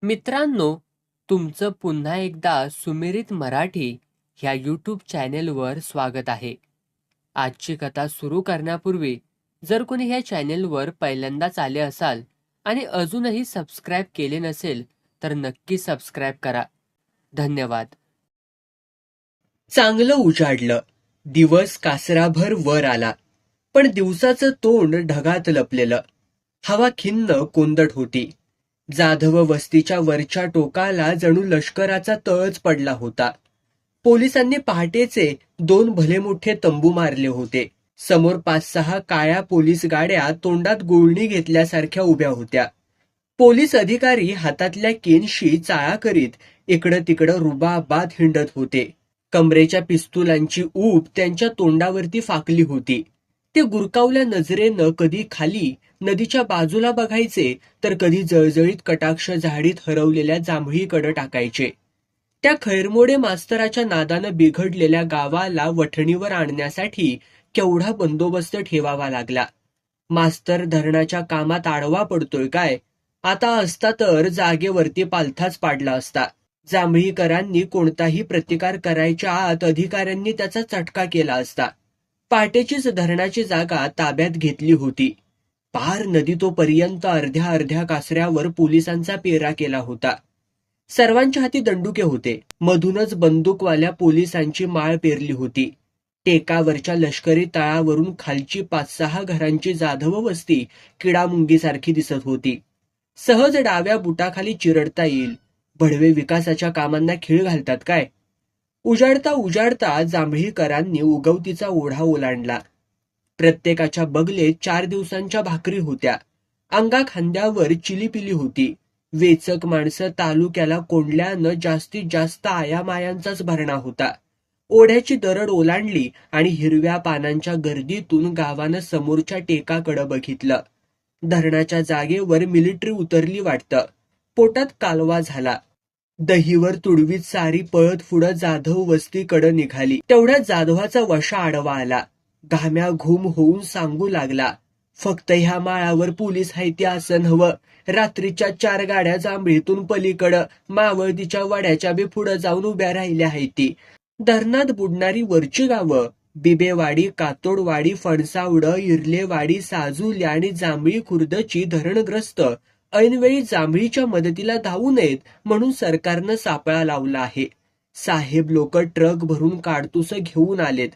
मित्रांनो, तुमचं पुन्हा एकदा सुमिरित मराठी ह्या यूट्यूब चॅनेलवर स्वागत आहे. आजची कथा सुरू करण्यापूर्वी जर कोणी ह्या चॅनेलवर पहिल्यांदाच आले असाल आणि अजूनही सबस्क्राईब केले नसेल तर नक्की सबस्क्राईब करा. धन्यवाद. चांगलं उजाडलं. दिवस कासराभर वर आला, पण दिवसाचं तोंड ढगात लपलेलं. हवा खिन्न कोंदट होती. जाधव वस्तीच्या वरच्या टोकाला जणू लष्कराचा तळच पडला होता. पोलिसांनी पहाटेचे 2 भले मोठे तंबू मारले होते. समोर 5-6 काळ्या पोलीस गाड्या तोंडात गुळणी घेतल्यासारख्या उभ्या होत्या. पोलीस अधिकारी हातातल्या केनशी चाळा करीत इकडं तिकडं रुबाबात हिंडत होते. कमरेच्या पिस्तुलांची ऊब त्यांच्या तोंडावरती फाकली होती. ते गुरकावल्या नजरेनं कधी खाली नदीच्या बाजूला बघायचे तर कधी जळजळीत कटाक्ष झाडीत हरवलेल्या जांभळीकडे टाकायचे. त्या खैरमोडे मास्तराच्या नादानं बिघडलेल्या गावाला वठणीवर आणण्यासाठी केवढा बंदोबस्त ठेवावा लागला. मास्तर धरणाच्या कामात आडवा पडतोय काय? आता असता तर जागेवरती पालथाच पाडला असता. जांभळीकरांनी कोणताही प्रतिकार करायच्या आत अधिकाऱ्यांनी त्याचा चटका केला असता. पहाटेचीच धरणाची जागा ताब्यात घेतली होती. पार नदी तोपर्यंत अर्ध्या अर्ध्या कासऱ्यावर पोलिसांचा पेरा केला होता. सर्वांच्या हाती दंडुके होते. मधूनच बंदूकवाल्या पोलिसांची माळ पेरली होती. टेकावरच्या लष्करी तळावरून खालची 5-6 घरांची जाधव वस्ती किडामुंगीसारखी दिसत होती. सहज डाव्या बुटाखाली चिरडता येईल. भडवे विकासाच्या कामांना खीळ घालतात काय? उजाडता उजाडता जांभळीकरांनी उगवतीचा ओढा ओलांडला. प्रत्येकाच्या बगलेत 4 दिवसांच्या भाकरी होत्या. अंगा खांद्यावर चिलीपिली होती. वेचक माणसं तालुक्याला कोंडल्यानं जास्तीत जास्त आयामायांचाच भरणा होता. ओढ्याची दरड ओलांडली आणि हिरव्या पानांच्या गर्दीतून गावानं समोरच्या टेकाकडं बघितलं. धरणाच्या जागेवर मिलिटरी उतरली वाटतं. पोटात कालवा झाला. दहीवर तुडवीत सारी पळत पुढं जाधव वस्तीकडं निघाली. तेवढ्यात जाधवाचा वशा आडवा आला. घाम्या घुम होऊन सांगू लागला, फक्त ह्या माळावर पोलीस हायती असं नव्हं. रात्रीच्या 4 गाड्या जांभळीतून पलीकडं मावळतीच्या वड्याच्या बी पुढं जाऊन उभ्या राहिल्या हायती. धरणात बुडणारी वरची गावं बिबेवाडी, कातोडवाडी, फणसावड, इरलेवाडी, साजुली आणि जांभळी खुर्दची धरणग्रस्त ऐनवेळी जांभळीच्या मदतीला धावू नयेत म्हणून सरकारनं सापळा लावला आहे. साहेब लोक ट्रक भरून काडतुसं घेऊन आलेत.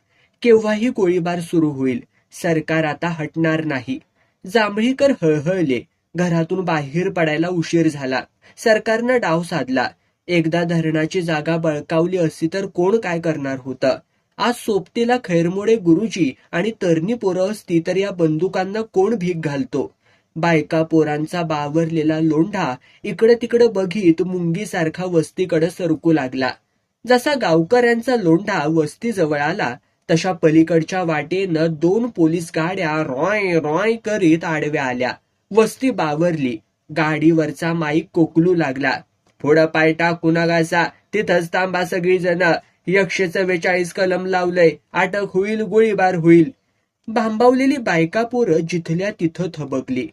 केव्हाही गोळीबार सुरू होईल. सरकार आता हटणार नाही. जांभळीकर हळहळले. घरातून बाहेर पडायला उशीर झाला. सरकारनं डाव साधला. एकदा धरणाची जागा बळकावली असती तर कोण काय करणार होतं? आज सोबतीला खैरमोडे गुरुजी आणि तरणी पोरं असती तर या बंदुकांना कोण भीक घालतो? बायका पोरांचा बावरलेला लोंढा इकडे तिकडे बघीत मुंगीसारखा वस्तीकडे सरकू लागला. जसा गावकऱ्यांचा लोंढा वस्ती जवळ आला तशा पलीकडच्या वाटेनं 2 पोलीस गाड्या रॉय रॉय करीत आडव्या आल्या. वस्ती बावरली. गाडीवरचा माईक कोकलू लागला, पुढं पाय टाकू नगासा, तिथंच थांबा सगळीजण. 144 कलम लावलंय, अटक होईल, गोळीबार होईल. भांबावलेली बायका पोरं जिथल्या तिथं थबकली.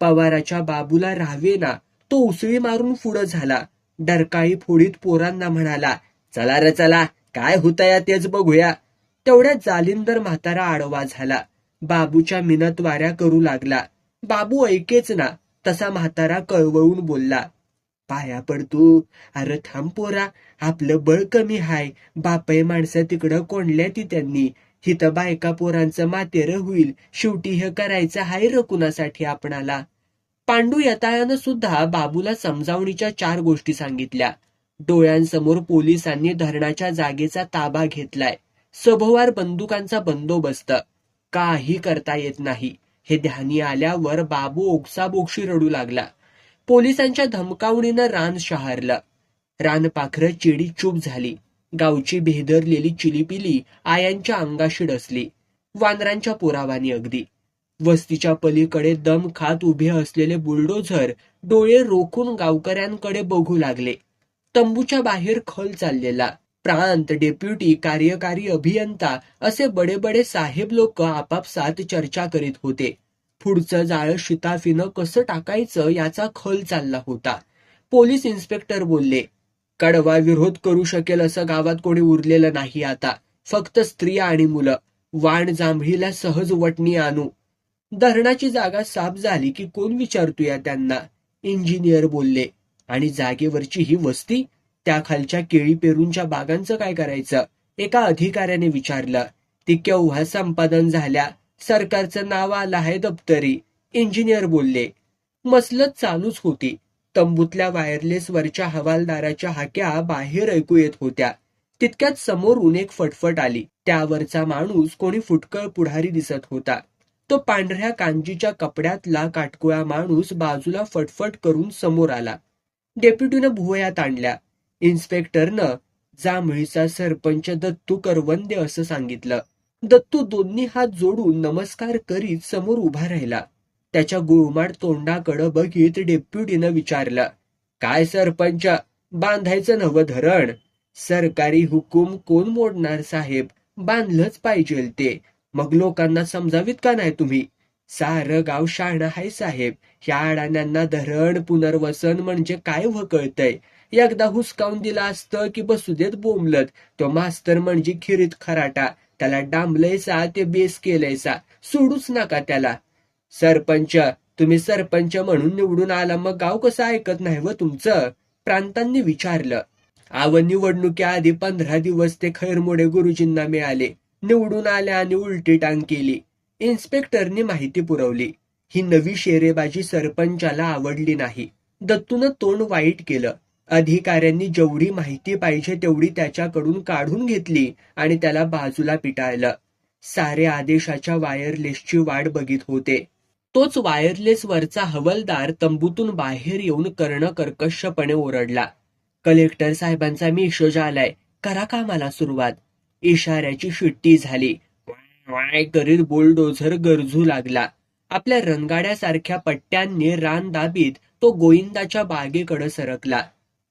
पवाराच्या बाबूला राहावेना. तो उसळी मारून पुढं झाला. डरकाळी फोडीत पोरांना म्हणाला, चला रे चला, काय होतंय तेच बघूया. तेवढ्यात जालिंदर म्हातारा आडवा झाला. बाबूच्या मिनत वाऱ्या करू लागला. बाबू ऐकेच ना. तसा म्हातारा कळवळून बोलला, पाया पडतू. अरे थांब पोरा, आपलं बळ कमी हाय. बापय माणसं तिकडं कोंडल्या ती त्यांनी. हिथं बायका पोरांचं मातेर होईल. शेवटी हे करायचं हाय र कुणासाठी आपणाला. पांडू यताळानं सुद्धा बाबूला समजावणीच्या 4 गोष्टी सांगितल्या. डोळ्यांसमोर पोलिसांनी धरणाच्या जागेचा ताबा घेतलाय. सभोवार बंदुकांचा बंदोबस्त. काही करता येत नाही हे ध्यानी आल्यावर बाबू ओक्साबोक्षी रडू लागला. पोलिसांच्या धमकावणीनं रान शहारलं. रानपाखरं चिडी चूप झाली. गावची भेदरलेली चिलीपिली आयांच्या अंगाशी डसली. वानरांच्या पोरावानी अगदी. वस्तीच्या पलीकडे दम खात उभे असलेले बुलडोझर डोळे रोखून गावकऱ्यांकडे बघू लागले. तंबूच्या बाहेर खल चाललेला. प्रांत, डेप्युटी, कार्यकारी अभियंता असे बडे बडे साहेब लोक आपापसात चर्चा करीत होते. पुढचं जाळं शिताफीनं कसं टाकायचं याचा खल चालला होता. पोलीस इन्स्पेक्टर बोलले, कडवा विरोध करू शकेल असं गावात कोणी उरलेलं नाही आता. फक्त स्त्रिया आणि मुलं. वाण जांभळीला सहज वटणी आणू. धरणाची जागा साफ झाली की कोण विचारतोय त्यांना? इंजिनियर बोलले. आणि जागेवरची ही वस्ती? त्या खालच्या केळी पेरूंच्या बागांचं काय करायचं? एका अधिकाऱ्याने विचारलं. ती केव्हा संपादन झाल्या? सरकारचं नाव आलं आहे दप्तरी. इंजिनियर बोलले. मसलत चालूच होती. तंबूतल्या वायरलेसवरच्या हवालदाराच्या हाक्या बाहेर ऐकू येत होत्या. तितक्यात समोरून एक फटफट आली. त्यावरचा माणूस कोणी फुटकळ पुढारी दिसत होता. तो पांढऱ्या कांजीच्या कपड्यातला काटकोळा माणूस बाजूला फटफट करून समोर आला. डेप्युटीनं भुवयात आणल्या. इन्स्पेक्टरनं जांभळीचा सरपंच दत्तू करवंदे असं सांगितलं. दत्तू दोन्ही हात जोडून नमस्कार करीत समोर उभा राहिला. त्याच्या गुळमाट तोंडाकडं बघित डेप्युटीनं विचारलं, काय सरपंच, बांधायचं नवं धरण? सरकारी हुकूम कोण मोडणार साहेब? बांधलंच पाहिजे ते. मग लोकांना समजावीत का नाही तुम्ही? सारं गाव शाळा आहे साहेब. ह्या अडाण्यांना धरण पुनर्वसन म्हणजे काय कळतंय? एकदा हुसकावून दिलं असतं की बसू देत बोंबलत. तो मास्तर म्हणजे खिरीत खराटा. त्याला डांबलयसा ते बेस केलंयसा. सोडूच नका त्याला. सरपंच, तुम्ही सरपंच म्हणून निवडून आला, मग गाव कसं ऐकत नाही व तुमचं? प्रांतांनी विचारलं. निवडणुकीआधी 15 दिवस ते खैरमोडे गुरुजींना मिळाले. निवडून आल्या आणि उलटी टांग केली. इन्स्पेक्टरनी माहिती पुरवली. ही नवी शेरेबाजी सरपंचाला आवडली नाही. दत्तूनं तोंड वाईट केलं. अधिकाऱ्यांनी जेवढी माहिती पाहिजे तेवढी त्याच्याकडून काढून घेतली आणि त्याला बाजूला पिटाळलं. सारे आदेशाच्या वायरलेसची वाट बघित होते. तोच वायरलेसवरचा हवालदार तंबूतून बाहेर येऊन कर्णकर्कशपणे ओरडला. कलेक्टर साहेबांचा मेसेज आलाय, करा कामाला सुरुवात. इशाऱ्याची शिट्टी झाली. वाय करीत बुलडोझर गरजू लागला. आपल्या रणगाड्यासारख्या पट्ट्यांनी रान दाबीत तो गोविंदाच्या बागेकडे सरकला.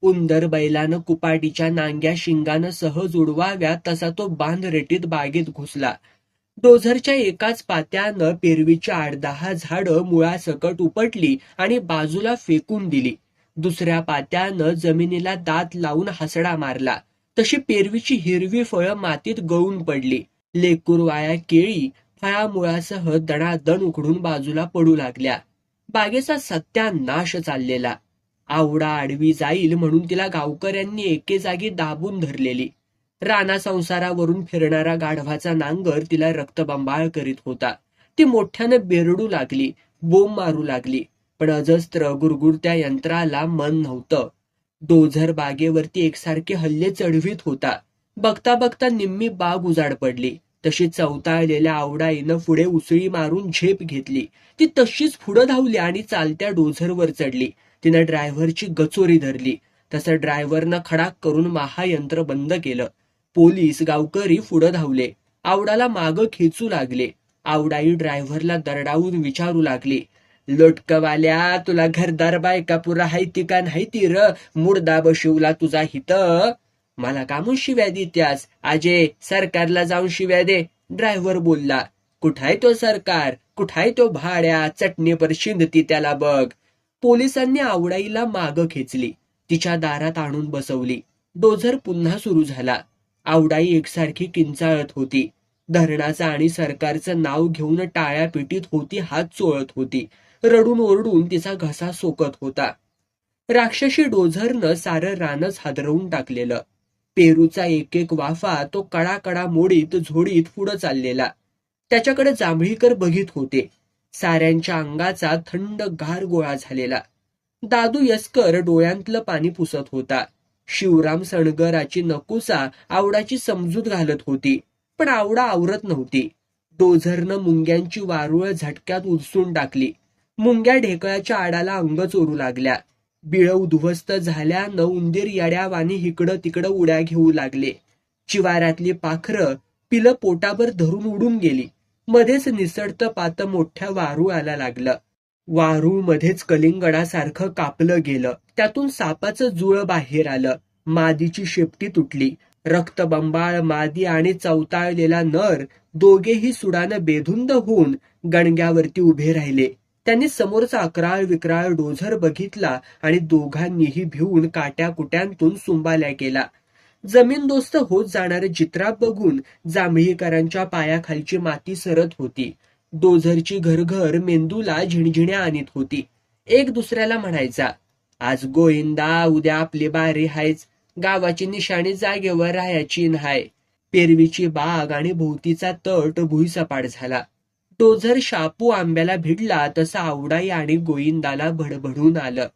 उंदर बैलानं कुपाटीच्या नांग्या शिंगानं सहज उडवाव्या तसा तो बांध रेटीत बागेत घुसला. डोझरच्या एकाच पात्यानं पेरवीची 8-10 झाडं मुळासकट उपटली आणि बाजूला फेकून दिली. दुसऱ्या पात्यानं जमिनीला दात लावून हसडा मारला. तशी पेरवीची हिरवी फळं मातीत गळून पडली. लेकुरवाया केळी फळामुळासह दणादण उकडून बाजूला पडू लागल्या. बागेचा सत्यानाश चाललेला. आवडा आडवी जाईल म्हणून तिला गावकऱ्यांनी एके जागी दाबून धरलेली. राणा संसारावरून फिरणारा गाढवाचा नांगर तिला रक्तबंबाळ करीत होता. ती मोठ्यानं बेरडू लागली, बोंब मारू लागली. पण अजस्त्र गुरगुरत्या यंत्राला मन नव्हतं. डोझर बागेवरती एकसारखे हल्ले चढवीत होता. बघता बघता निम्मी बाग उजाड पडली. तशी चवताळलेल्या आवडाईनं पुढे उसळी मारून झेप घेतली. ती तशीच पुढं धावली आणि चालत्या डोझरवर चढली. तिनं ड्रायव्हरची गचोरी धरली. तसं ड्रायव्हरनं खडाक करून महायंत्र बंद केलं. पोलीस गावकरी पुढं धावले. आवडाला मागं खेचू लागले. आवडाई ड्रायव्हरला दरडावून विचारू लागली, लोटकवाल्या, तुला घरदार बायका पुरा हायती का नाही ती र? मुर्दा बशिवला तुझा हित. मला कामून शिव्या देत्यास? आजे, सरकारला जाऊन शिव्या दे. ड्रायव्हर बोलला. कुठाय तो सरकार? कुठाय तो भाड्या? चटणीपर शिंदती त्याला बघ. पोलिसांनी आवडाईला मागं खेचली. तिच्या दारात आणून बसवली. डोझर पुन्हा सुरू झाला. आवडाई एकसारखी किंचाळत होती. धरणाचं आणि सरकारचं नाव घेऊन टाळ्या पिटीत होती, हात चोळत होती. रडून ओरडून तिचा घसा सोकत होता. राक्षसी डोझरनं सारं रानच हादरवून टाकलेलं. पेरूचा एक एक वाफा तो कडाकडा मोडीत झोडीत पुढं चाललेला. त्याच्याकडे जांभळीकर बघित होते. साऱ्यांच्या अंगाचा थंड गार गोळा झालेला. दादू यसकर डोळ्यांतलं पाणी पुसत होता. शिवराम सणगराची नकुसा आवडाची समजूत घालत होती, पण आवडा आवरत नव्हती. डोझरनं मुंग्यांची वारुळ झटक्यात उचसून टाकली. मुंग्या ढेकळाच्या आडाला अंग चोरू लागल्या. बिळं उद्ध्वस्त झाल्यानं उंदीर येड्यावानी इकडं तिकडं उड्या घेऊ लागले. चिवाऱ्यातली पाखरं पिलं पोटावर धरून उडून गेली. मध्येच निसडतं पातं मोठ्या वारुळाला लागलं. वारूळ मध्येच कलिंगडासारखं कापलं गेलं. त्यातून सापाचं जुळ बाहेर आलं. मादीची शेपटी तुटली. रक्तबंबाळ मादी आणि चवताळलेला नर दोघेही सुडानं बेधुंद होऊन गणग्यावरती उभे राहिले. त्यांनी समोरचा अकराळ विक्राळ डोझर बघितला आणि दोघांनीही भिवून काट्या कुट्यांतून सुंबाल्या केला. जमीनदोस्त होत जाणारे जित्राप बघून जांभळीकरांच्या पायाखालची माती सरत होती. डोझरची घरघर मेंदूला झिणझिण्या आणीत होती. एक दुसऱ्याला म्हणायचा, आज गोविंदा, उद्या आपली बारी हायच. गावाची निशाणी जागेवर राहायची न्हाय. पेरवीची बाग आणि भोवतीचा तट भुईसपाट झाला. डोझर शापू आंब्याला भिडला तसा आवडाई आणि गोविंदाला भडभडून आलं.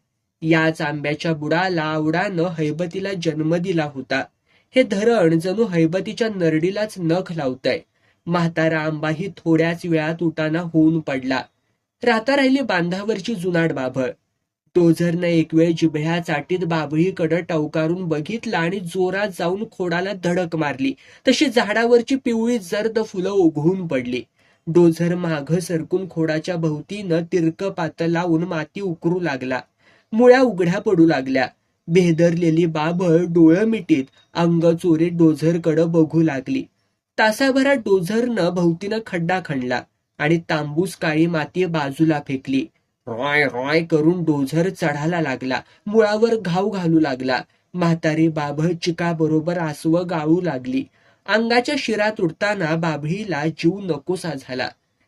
याच आंब्याच्या बुडाला आवडानं हैबतीला जन्म दिला होता. हे धरण जणू हैबतीच्या नरडीलाच नख लावतंय. म्हातारा आंबाही थोड्याच वेळात उटाना होऊन पडला. राता राहिली बांधावरची जुनाट बाभळ. डोझरनं एक वेळ जिभह्या चाटीत बाभळीकडं टवकारून बघितला आणि जोरात जाऊन खोडाला धडक मारली. तशी झाडावरची पिवळी जर्द फुलं ओघळून पडली. डोझर माघ सरकून खोडाच्या भोवतीनं तिरकं पातं लावून माती उकरू लागला. मुळ्या उघड्या पडू लागल्या. भेदरलेली बाभळ डोळं मिटीत अंग चोरीत डोझरकडं बघू लागली. तासाभरात डोझरनं भोवतीनं खड्डा खणला आणि तांबूस काळी माती बाजूला फेकली. रॉय रॉय करून डोझर चढायला लागला. मुळावर घाव घालू लागला. म्हातारी बाभळ चिकाबरोबर आसवं गाळू लागली. अंगाच्या शिरात उडताना बाभळीला जीव नकोसा झाला.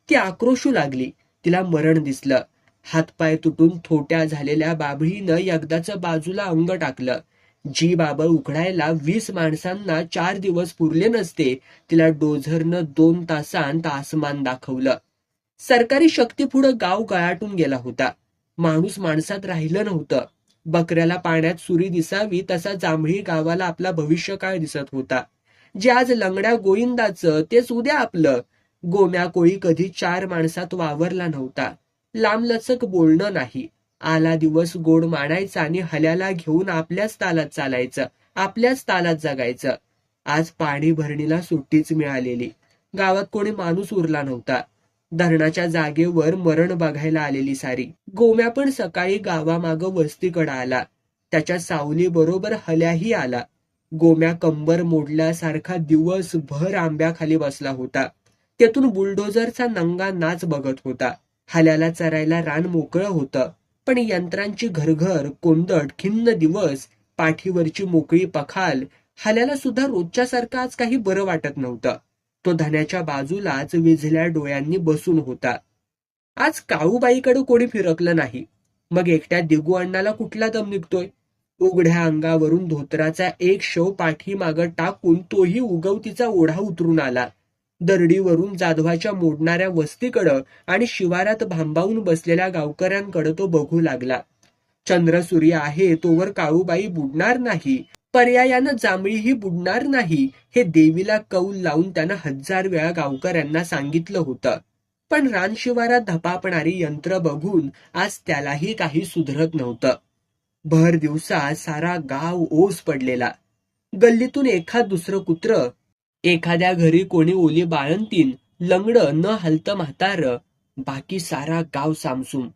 ती आक्रोशू लागली. तिला मरण दिसलं. हातपाय तुटून थोट्या झालेल्या बाभळीनं एकदाचं बाजूला अंग टाकलं. जी बाबळ उकडायला 20 माणसांना 4 दिवस पुरले नसते, तिला डोझरनं 2 तासांत आसमान दाखवलं. सरकारी शक्तीपुढं गाव गळाटून गेला होता. माणूस माणसात राहिलं नव्हतं. बकऱ्याला पाण्यात सुरी दिसावी तसा जांभळी गावाला आपला भविष्यकाळ दिसत होता. जे आज लंगड्या गोविंदाचं तेच उद्या आपलं. गोम्या कोळी कधी 4 माणसात वावरला नव्हता. लांबलचक बोलणं नाही. आला दिवस गोड मानायचा आणि हल्याला घेऊन आपल्याच तालात चालायचं, आपल्याच तालात जगायचं. आज पाणी भरणीला सुट्टीच मिळालेली. गावात कोणी माणूस उरला नव्हता. धरणाच्या जागेवर मरण बघायला आलेली सारी. गोम्या पण सकाळी गावामागं वस्तीकडं आला. त्याच्या सावली बरोबर हल्याही आला. गोम्या कंबर मोडल्यासारखा दिवसभर आंब्याखाली बसला होता. त्यातून बुलडोझरचा नंगा नाच बघत होता. हल्याला चरायला रान मोकळं होतं, पण यंत्रांची घरघर, कोंदट, खिन्न दिवस, पाठीवरची मोकळी पखाल, हल्याला सुद्धा रोजच्यासारखं आज काही बरं वाटत नव्हतं. तो धन्याच्या बाजूलाच विझल्या डोळ्यांनी बसून होता. आज काळूबाईकडे कोणी फिरकलं नाही. मग एकट्या दिगू अण्णाला कुठला दम निघतोय? उघड्या अंगावरून धोतराचा एक शव पाठीमागं टाकून तोही उगवतीचा ओढा उतरून आला. दरडीवरून जाधवाच्या मोडणाऱ्या वस्तीकडं आणि शिवारात भांबावून बसलेल्या गावकऱ्यांकडे तो बघू लागला. चंद्रसूर्य आहे तोवर काळूबाई बुडणार नाही, पर्यायानं जांभळीही बुडणार नाही, हे देवीला कौल लावून त्यानं 1000 वेळा गावकऱ्यांना सांगितलं होतं. पण रानशिवारात धपापणारी यंत्र बघून आज त्यालाही काही सुधरत नव्हतं. भर दिवसात सारा गाव ओस पडलेला. गल्लीतून एखाद दुसरं कुत्रं, एखाद्या घरी कोणी ओली बाळंतीन, लंगडं न हलतं म्हातारं, बाकी सारा गाव सामसूम.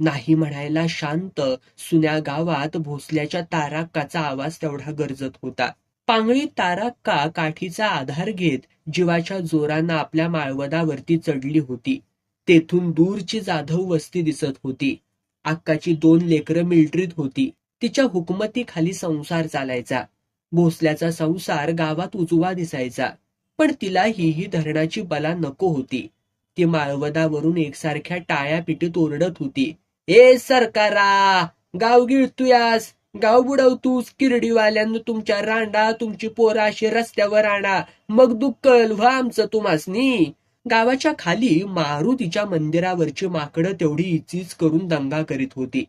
नाही म्हणायला शांत सुन्या गावात भोसल्याच्या ताराक्काचा आवाज तेवढा गरजत होता. पांगळी ताराक्का काठीचा आधार घेत जीवाच्या जोरानं आपल्या माळवदावरती चढली होती. तेथून दूरची जाधव वस्ती दिसत होती. अक्काची 2 लेकरं मिलिटरीत होती. तिच्या हुकमतीखाली संसार चालायचा. भोसल्याचा संसार गावात उजवा दिसायचा. पण तिलाही ही धरणाची बला नको होती. ती माळवदावरून एकसारख्या टाळ्या पिटीत ओरडत होती, ए सरकारा, गाव गिळतुयास, गाव बुडवतूस, किरडीवाल्यांना तुमच्या रांडा, तुमची पोरं अशी रस्त्यावर आणा, मग दुक्कल व्हा आमचं तुम्हासनी. गावाच्या खाली मारुतीच्या मंदिरावरची माकडं तेवढी इचीच करून दंगा करीत होती.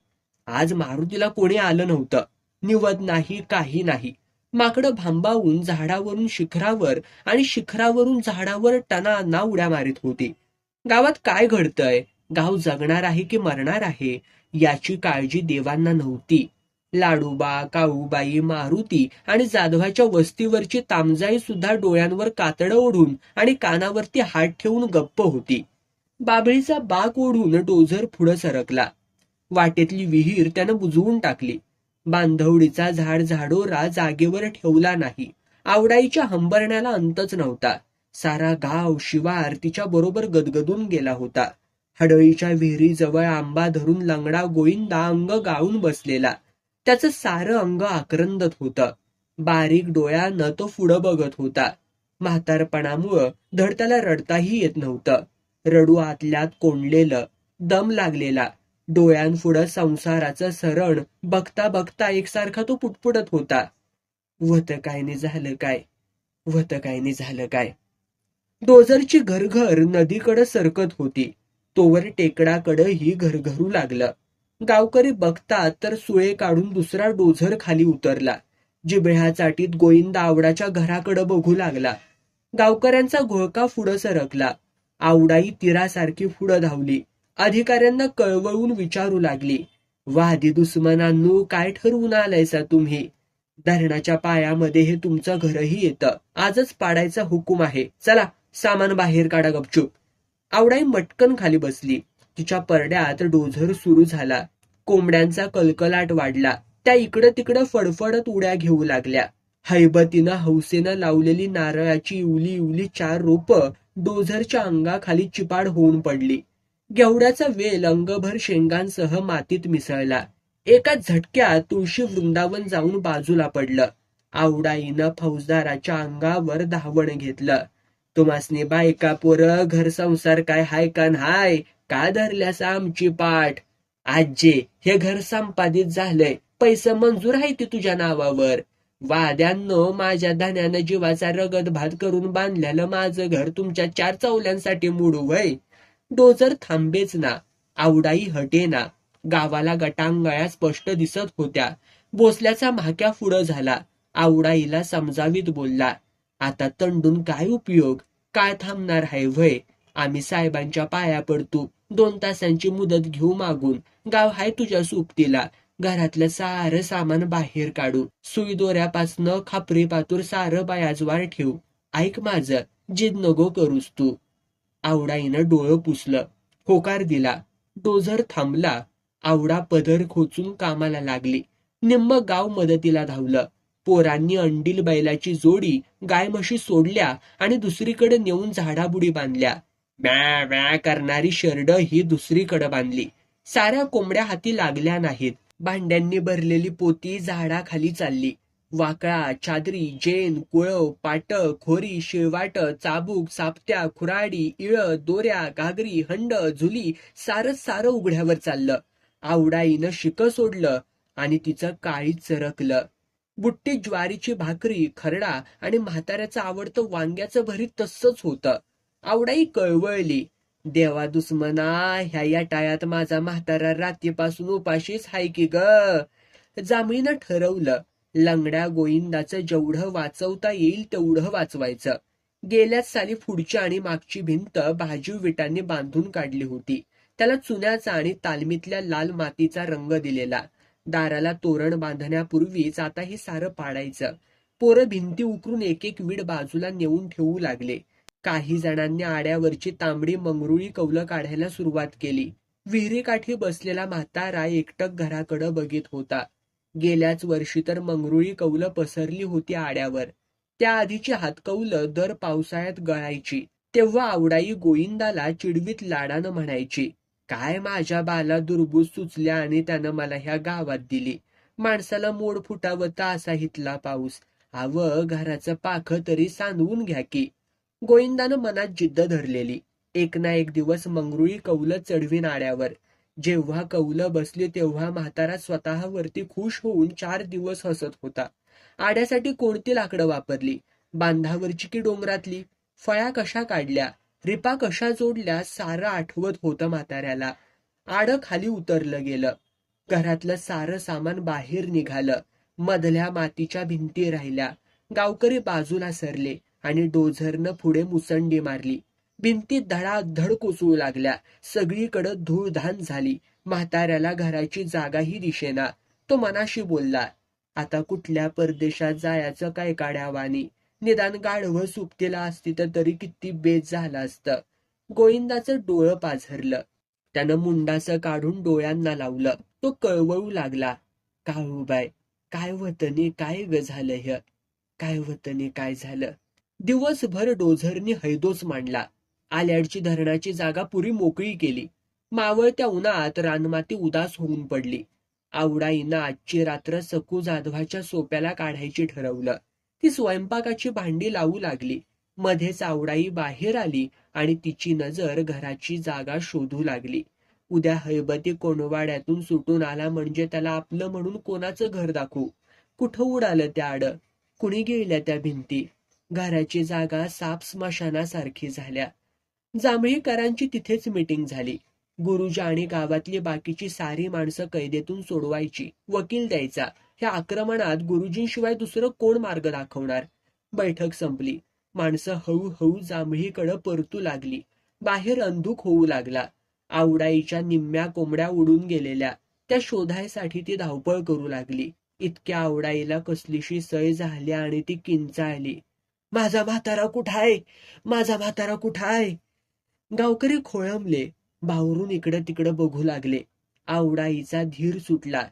आज मारुतीला कोणी आलं नव्हतं. निवद नाही, काही नाही. माकडं भांबावून झाडावरून शिखरावर आणि शिखरावरून झाडावर टनाना उड्या मारित होती. गावात काय घडतंय, गाव जगणार आहे की मरणार आहे, याची काळजी देवांना नव्हती. लाडूबा, काळूबाई, मारुती आणि जाधवाच्या वस्तीवरची तामजाई सुद्धा डोळ्यांवर कातडं ओढून आणि कानावरती हात ठेवून गप्प होती. बाभळीचा बाक ओढून डोझर पुढं सरकला. वाटेतली विहीर त्यानं बुजवून टाकली. बांधवडीचा झाडझाडोरा जागेवर ठेवला नाही. आवडाईच्या हंबरण्याला अंतच नव्हता. सारा गाव शिवार तिच्या बरोबर गदगदून गेला होता. हडळीच्या विहिरीजवळ आंबा धरून लंगडा गोविंदा अंग गाळून बसलेला. त्याचं सारं अंग आक्रंदत होतं. बारीक डोळ्यानं तो पुढं बघत होता. म्हातारपणामुळं धड त्याला रडताही येत नव्हतं. रडू आतल्यात कोंडलेलं, दम लागलेला. डोळ्यांपुढं संसाराचं सरण बघता बघता एकसारखा तो पुटपुटत होता. व्हतं काय ने झालं काय, व्हतं काय ने झालं काय. डोझरची घरघर नदीकडं सरकत होती. तोवर टेकडाकडं ही घरघरू लागलं. गावकरी बघतात तर सुळे काढून दुसरा डोझर खाली उतरला. जिभल्या चाटीत गोविंदा आवडाच्या घराकडं बघू लागला. गावकऱ्यांचा घोळका पुढं सरकला. आवडाई तीरासारखी पुढं धावली. अधिकाऱ्यांना कळवळून विचारू लागली, वादी दुश्मनांनो, काय ठरवून आलायसा तुम्ही? धरणाच्या पायामध्ये हे तुमचं घरही येतं. आजच पाडायचा हुकूम आहे. चला, सामान बाहेर काढा गपचूप. आवडाई मटकन खाली बसली. तिच्या परड्यात डोझर सुरू झाला. कोंबड्यांचा कलकलाट वाढला. त्या इकडं तिकडं फडफडत उड्या घेऊ लागल्या. हैबतीनं हौसेनं लावलेली नारळाची इवली इवली 4 रोपं डोझरच्या अंगाखाली चिपाड होऊन पडली. गेवड्याचा वेल अंगभर शेंगांसह मातीत मिसळला. एका झटक्यात तुळशी वृंदावन जाऊन बाजूला पडलं. आवडाईनं फौजदाराच्या अंगावर धावण घेतलं. तुम्हासनी बायका पोरं घर संसार काय हाय का नाय? का धरल्यास आमची पाठ? आज्जे, हे घर संपादित झालंय. पैसे मंजूर आहे ते तुझ्या नावावर. वाद्यांनो, माझ्या धन्यानं जीवाचा रगत भात करून बांधलेलं माझं घर तुमच्या 4 चौल्यांसाठी मोडू वय? डोझर थांबेच ना. आवडाई हटेना. गावाला गटांगळ्या स्पष्ट दिसत होत्या. भोसल्याचा म्हाक्या पुढं झाला. आवडाईला समजावीत बोलला, आता तंडून काय उपयोग? काय थांबणार आहे व्हय? आम्ही साहेबांच्या पाया पडतो. 2 तासांची मुदत घेऊ मागून. गाव हाय तुझ्या सोबतीला. घरातलं सारं सामान बाहेर काढू. सुई दोऱ्यापासनं खापरी पातूर सारं बायाजवार ठेवू. ऐक माझं, जिद नको करूस तू. आवडाईनं डोळं पुसलं. होकार दिला. डोझर थांबला. आवडा पदर खोचून कामाला लागली. निम्म गाव मदतीला धावलं. पोरांनी अंडील बैलाची जोडी गाय म्हशी सोडल्या आणि दुसरीकडे नेऊन झाडाबुडी बांधल्या. म्या म्या करणारी शरड ही दुसरीकडे बांधली. साऱ्या कोंबड्या हाती लागल्या नाहीत. भांड्यांनी भरलेली पोती झाडाखाली चालली. वाकळा, चादरी, जेन, कुळव, पाट, खोरी, शिळवाट, चाबूक, सापत्या, खुराडी, इळ, दोऱ्या, घागरी, हंड, झुली सारं सारं उघड्यावर चाललं. आवडाईनं शिक सोडलं आणि तिचं काळीच सरकलं. बुट्टी ज्वारीची भाकरी, खरडा आणि म्हाताऱ्याचं आवडतं वांग्याचं भरीत तसंच होतं. आवडाई कळवळली, देवा दुश्मना, ह्या या टायात माझा म्हातारा रात्रीपासून उपाशीच हाय की ग. जांभळीनं ठरवलं, लंगड्या गोविंदाचं जेवढं वाचवता येईल तेवढं वाचवायचं. गेल्याच साली पुढची आणि मागची भिंत भाजीव विटांनी बांधून काढली होती. त्याला चुन्याचा आणि तालमीतल्या लाल मातीचा रंग दिलेला. दाराला तोरण बांधण्यापूर्वीच आता हे सारं पाडायचं. पोरं भिंती उकरून एक एक वीट बाजूला नेऊन ठेवू लागले. काही जणांनी आड्यावरची तांबडी मंगरुळी कौलं काढायला सुरुवात केली. विहिरीकाठी बसलेला म्हातारा एकटक घराकडं बघित होता. गेल्याच वर्षी तर मंगरुळी कौलं पसरली होती आड्यावर. त्या आधीची हातकौलं दर पावसाळ्यात गळायची. तेव्हा आवडाई गोविंदाला चिडवीत लाडानं म्हणायची, काय माझ्या बाला दुर्बूस सुचल्या आणि त्यानं मला ह्या गावात दिली. माणसाला मोड फुटावता असा हितला पाऊस. घराचं पाख तरी सांडवून घ्या की. गोविंदानं मनात जिद्द धरलेली. एक ना एक दिवस मंगरुळी कौलं चढवीन आड्यावर. जेव्हा कौलं बसली तेव्हा म्हातारा स्वतःवरती खुश होऊन 4 दिवस हसत होता. आड्यासाठी कोणती लाकडं वापरली, बांधावरची की डोंगरातली, फळ्या कशा काढल्या, रिपा कशा जोडल्या, सारं आठवत होतं म्हाताऱ्याला. आडं खाली उतरलं गेलं. घरातलं सारं सामान बाहेर निघालं. मधल्या मातीच्या भिंती राहिल्या. गावकरी बाजूला सरले आणि डोझरनं पुढे मुसंडी मारली. भिंती धडाधड कोसळू लागल्या. सगळीकडं धूळधान झाली. म्हाताऱ्याला घराची जागाही दिसेना. तो मनाशी बोलला, आता कुठल्या परदेशात जायचं काय काड्यावानी. निदान गाढवं सुपतीला असती तर तरी किती बेस झालं असतं. गोविंदाचं डोळं पाझरलं. त्यानं मुंडासं काढून डोळ्यांना लावलं. तो कळवळू लागला, काळूबाई, काय वतनी काय ग झालं ह्य, काय वतनी काय झालं. दिवसभर डोझरनी हैदोस मांडला. आल्याडची धरणाची जागा पुरी मोकळी केली. मावळत्या उन्हात रानमाती उदास होऊन पडली. आवडाईनं आजची रात्र सकू जाधवाच्या सोप्याला काढायची ठरवलं. ती स्वयंपाकाची भांडी लावू लागली. मध्येच आवडाई बाहेर आली आणि तिची नजर घराची जागा शोधू लागली. उद्या हैबती कोणवाड्यातून सुटून आला म्हणजे त्याला आपलं म्हणून कोणाचं घर दाखवू? कुठं उडालं त्या आड? कुणी गिळल्या त्या भिंती? घराची जागा साप स्मशानासारखी झाल्या. जांभळीकरांची तिथेच मीटिंग झाली. गुरुजी आणि गावातली बाकीची सारी माणसं कैदेतून सोडवायची, वकील द्यायचा. ह्या आक्रमणात गुरुजींशिवाय दुसरं कोण मार्ग दाखवणार? बैठक संपली. माणसं हळूहळू जांभळीकडं परतू लागली. बाहेर अंधुक होऊ लागला. आवडाईच्या निम्म्या कोंबड्या उडून गेलेल्या, त्या शोधायसाठी ती धावपळ करू लागली. इतक्या आवडाईला कसलीशी सय झाली आणि ती किंचाळली, माझा म्हातारा कुठाय? माझा म्हातारा कुठाय? गावकरी खोळंबले. बावरून इकडं तिकडं बघू लागले. आवडाईचा धीर सुटला.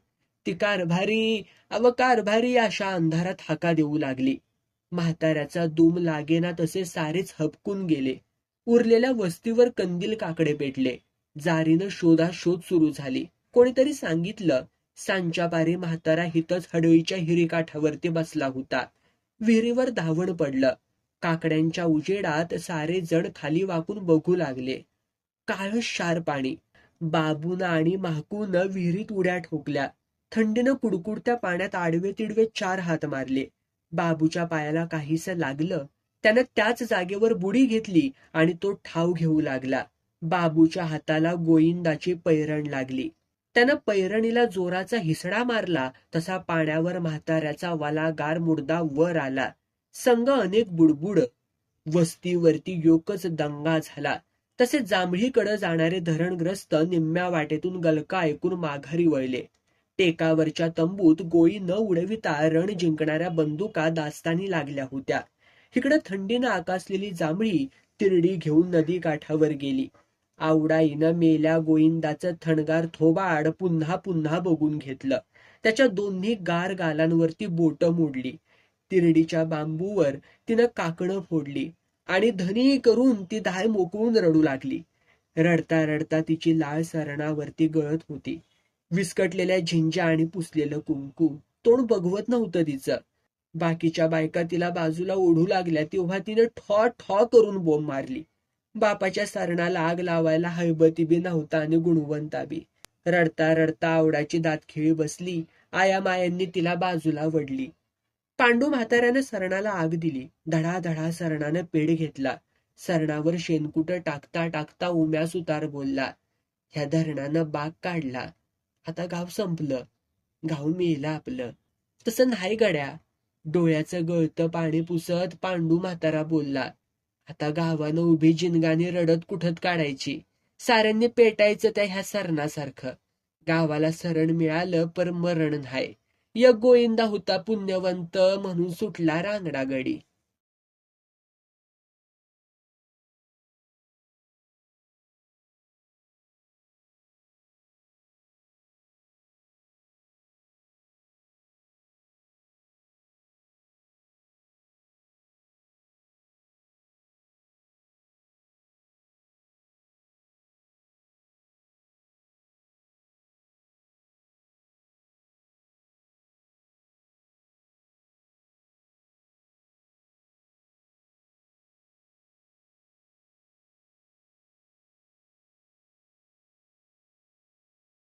ती कारभारी अशा अंधारात हाका देऊ लागली. म्हाताऱ्याचा दुम लागेना तसे सारेच हबकून गेले. उरलेल्या वस्तीवर कंदील काकडे पेटले. जारीनं शोधाशोध सुरू झाली. कोणीतरी सांगितलं, सांच्या पारी म्हातारा हितच हडळीच्या हिरीकाठावरती बसला होता. विहिरीवर धावण पडलं. काकड्यांच्या उजेडात सारे जण खाली वाकून बघू लागले. काळशार पाणी. बाबून आणि महाकून विहिरीत उड्या ठोकल्या. थंडीनं कुडकुडत्या पाण्यात आडवे तिडवे 4 हात मारले. बाबूच्या पायाला काहीसं लागलं. त्यानं त्याच जागेवर बुडी घेतली आणि तो ठाव घेऊ लागला. बाबूच्या हाताला गोविंदाची पैरण लागली. त्यानं पैरणीला जोराचा हिसडा मारला तसा पाण्यावर म्हाताऱ्याचा वालागार मुर्दा वर आला. संग अनेक बुडबुड. वस्तीवरती योकच दंगा झाला. तसे जांभळीकडे जाणारे धरणग्रस्त निम्म्या वाटेतून गलका ऐकून माघारी वळले. टेकावरच्या तंबूत गोळी न उडविता रण जिंकणाऱ्या बंदुका दास्तानी लागल्या होत्या. इकडं थंडीनं आकासलेली जांभळी तिरडी घेऊन नदी काठावर गेली. आवडाईनं मेल्या गोविंदाचं थणगार थोबाड पुन्हा पुन्हा बघून घेतलं. त्याच्या दोन्ही गार गालांवरती बोटं मोडली. तिरडीच्या बांबूवर तिनं काकणं फोडली आणि धनी करून ती धाय मोकळून रडू लागली. रडता रडता तिची लाळ सरणावरती गळत होती. विस्कटलेल्या झिंज्या आणि पुसलेलं कुंकू. तोंड बघवत नव्हतं तिचं. बाकीच्या बायका तिला बाजूला ओढू लागल्या तेव्हा तिनं ठॉ ठॉ करून बोंब मारली. बापाच्या सरणाला आग लावायला हैबती बी नव्हता आणि गुणवंता बी. रडता रडता आवडाची दातखिळी बसली. आया मायांनी तिला बाजूला वडली. पांडू म्हाताऱ्यानं सरणाला आग दिली. धडाधडा सरणानं पेढ घेतला. सरणावर शेणकुट टाकता टाकता उम्या सुतार बोलला, ह्या धरणानं बाग काढला. आता गाव संपलं. गाव मेलं आपलं. तसं नाही गड्या. डोळ्याचं गळतं पाणी पुसत पांडू म्हातारा बोलला, आता गावानं उभी जिनगानी रडत कुठत काढायची. साऱ्यांनी पेटायचं त्या ह्या सरणासारखं. गावाला सरण मिळालं पर मरण नाही. एक गोविंदा होता पुण्यवंत म्हणून सुटला रांगडा गडी.